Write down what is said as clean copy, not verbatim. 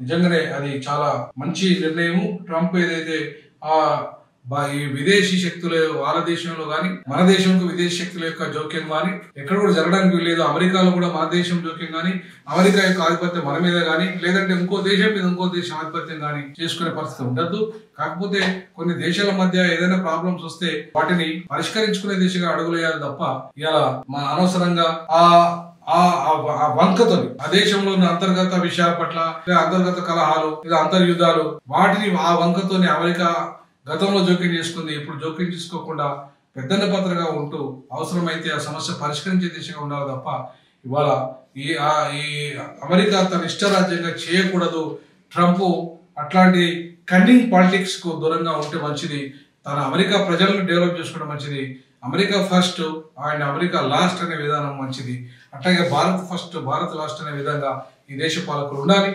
నిజంగానే అది చాలా మంచి నిర్ణయం. ట్రంప్ ఏదైతే ఈ విదేశీ శక్తుల వాళ్ళ దేశంలో గాని మన దేశంకు విదేశీ శక్తుల యొక్క జోక్యం గాని ఎక్కడ కూడా జరగడానికి వీల్లేదు. అమెరికాలో కూడా మన దేశం జోక్యం గాని, అమెరికా యొక్క ఆధిపత్యం మన మీద గాని, లేదంటే ఇంకో దేశం మీద ఇంకో దేశం ఆధిపత్యం గాని చేసుకునే పరిస్థితి ఉండద్దు. కాకపోతే కొన్ని దేశాల మధ్య ఏదైనా ప్రాబ్లమ్స్ వస్తే వాటిని పరిష్కరించుకునే దిశగా అడుగులేయాలి తప్ప ఇలా మన అనవసరంగా ఆ వంకతో ఆ దేశంలో ఉన్న అంతర్గత విషయాల పట్ల, అంతర్గత కలహాలు, అంతర్యుద్ధాలు, వాటిని ఆ వంకతోని అమెరికా గతంలో జోక్యం చేసుకుంది. ఇప్పుడు జోక్యం చేసుకోకుండా పెద్దన్న పాత్రగా ఉంటూ అవసరమైతే ఆ సమస్య పరిష్కరించే దిశగా ఉండాలి తప్ప ఇవాళ ఈ అమెరికా తన ఇష్టరాజ్యంగా చేయకూడదు. ట్రంప్ అట్లాంటి కన్నింగ్ పాలిటిక్స్ కు దూరంగా ఉంటే మంచిది. తన అమెరికా ప్రజలను డెవలప్ చేసుకోవడం మంచిది. America first and America last అనే విధానం మంచిది. అట్లాగే భారత్ ఫస్ట్ భారత్ లాస్ట్ అనే విధంగా ఈ దేశ పాలకులు ఉండాలి.